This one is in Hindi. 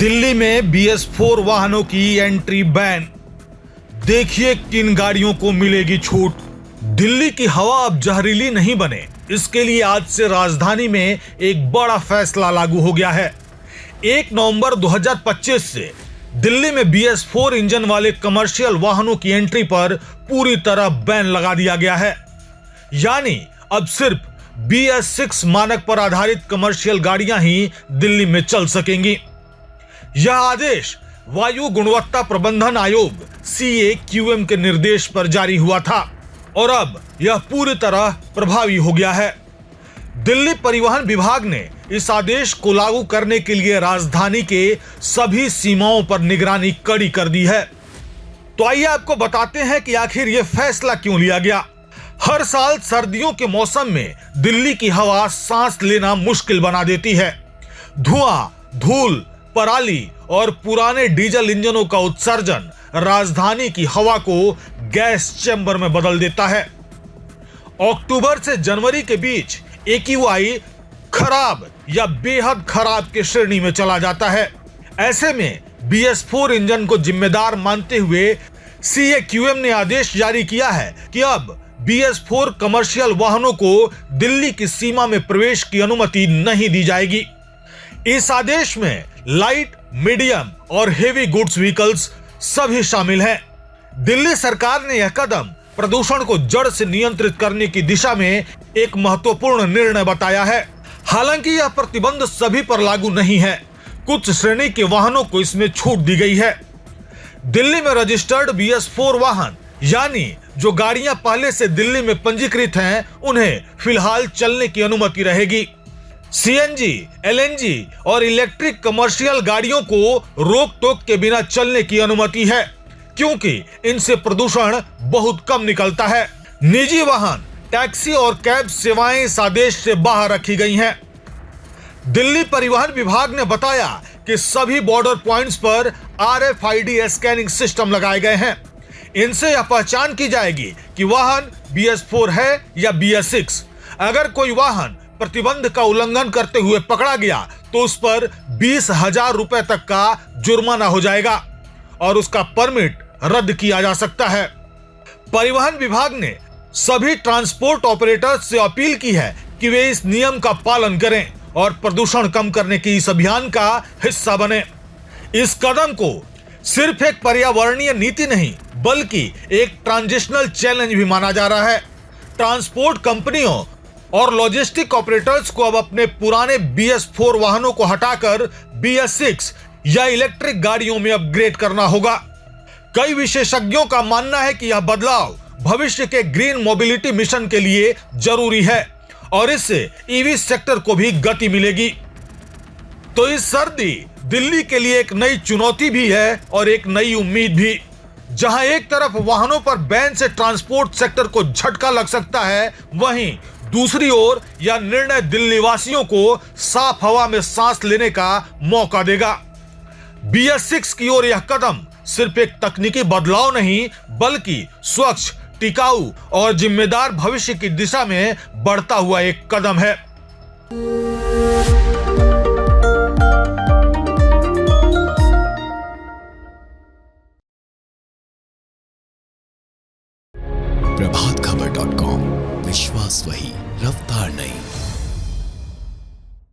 दिल्ली में BS4 वाहनों की एंट्री बैन। देखिए किन गाड़ियों को मिलेगी छूट। दिल्ली की हवा अब जहरीली नहीं बने, इसके लिए आज से राजधानी में एक बड़ा फैसला लागू हो गया है। 1 नवंबर 2025 से दिल्ली में BS4 इंजन वाले कमर्शियल वाहनों की एंट्री पर पूरी तरह बैन लगा दिया गया है। यानी अब सिर्फ BS6 मानक पर आधारित कमर्शियल गाड़ियां ही दिल्ली में चल सकेंगी। यह आदेश वायु गुणवत्ता प्रबंधन आयोग CAQM के निर्देश पर जारी हुआ था और अब यह पूरी तरह प्रभावी हो गया है। दिल्ली परिवहन विभाग ने इस आदेश को लागू करने के लिए राजधानी के सभी सीमाओं पर निगरानी कड़ी कर दी है। तो आइए आपको बताते हैं कि आखिर यह फैसला क्यों लिया गया। हर साल सर्दियों के मौसम में दिल्ली की हवा सांस लेना मुश्किल बना देती है। धुआं, धूल, पराली और पुराने डीजल इंजनों का उत्सर्जन राजधानी की हवा को गैस चैम्बर में बदल देता है। अक्टूबर से जनवरी के बीच AQI खराब या बेहद खराब की श्रेणी में चला जाता है। ऐसे में BS4 इंजन को जिम्मेदार मानते हुए CAQM ने आदेश जारी किया है कि अब BS4 कमर्शियल वाहनों को दिल्ली की सीमा में प्रवेश की अनुमति नहीं दी जाएगी। इस आदेश में लाइट, मीडियम और हेवी गुड्स व्हीकल्स सभी शामिल हैं। दिल्ली सरकार ने यह कदम प्रदूषण को जड़ से नियंत्रित करने की दिशा में एक महत्वपूर्ण निर्णय बताया है। हालांकि यह प्रतिबंध सभी पर लागू नहीं है, कुछ श्रेणी के वाहनों को इसमें छूट दी गई है। दिल्ली में रजिस्टर्ड BS4 वाहन यानी जो गाड़ियां पहले से दिल्ली में पंजीकृत हैं, उन्हें फिलहाल चलने की अनुमति रहेगी। CNG, LNG और इलेक्ट्रिक कमर्शियल गाड़ियों को रोक टोक के बिना चलने की अनुमति है, क्योंकि इनसे प्रदूषण बहुत कम निकलता है। निजी वाहन, टैक्सी और कैब सेवाएं इस आदेश से बाहर रखी गई हैं। दिल्ली परिवहन विभाग ने बताया कि सभी बॉर्डर पॉइंट्स पर RFID स्कैनिंग सिस्टम लगाए गए हैं। इनसे यह पहचान की जाएगी कि वाहन BS4 है या BS6। अगर कोई वाहन प्रतिबंध का उल्लंघन करते हुए पकड़ा गया तो उस पर 20,000 रुपए तक का जुर्माना हो जाएगा और उसका परमिट रद्द किया जा सकता है। परिवहन विभाग ने सभी ट्रांसपोर्ट ऑपरेटर्स से अपील की है कि वे इस नियम का पालन करें और प्रदूषण कम करने के इस अभियान का हिस्सा बने। इस कदम को सिर्फ एक पर्यावरणीय नीति नहीं बल्कि एक ट्रांजिशनल चैलेंज भी माना जा रहा है। ट्रांसपोर्ट कंपनियों और लॉजिस्टिक ऑपरेटर्स को अब अपने पुराने BS4 वाहनों को हटाकर BS6 या इलेक्ट्रिक गाड़ियों में अपग्रेड करना होगा। कई विशेषज्ञों का मानना है कि यह बदलाव भविष्य के ग्रीन मोबिलिटी मिशन के लिए जरूरी है और इससे EV सेक्टर को भी गति मिलेगी। तो इस सर्दी दिल्ली के लिए एक नई चुनौती भी है और एक नई उम्मीद भी। जहां एक तरफ वाहनों पर बैन से ट्रांसपोर्ट सेक्टर को झटका लग सकता है, वहीं दूसरी ओर यह निर्णय दिल्ली वासियों को साफ हवा में सांस लेने का मौका देगा। BS6 की ओर यह कदम सिर्फ एक तकनीकी बदलाव नहीं बल्कि स्वच्छ, टिकाऊ और जिम्मेदार भविष्य की दिशा में बढ़ता हुआ एक कदम है।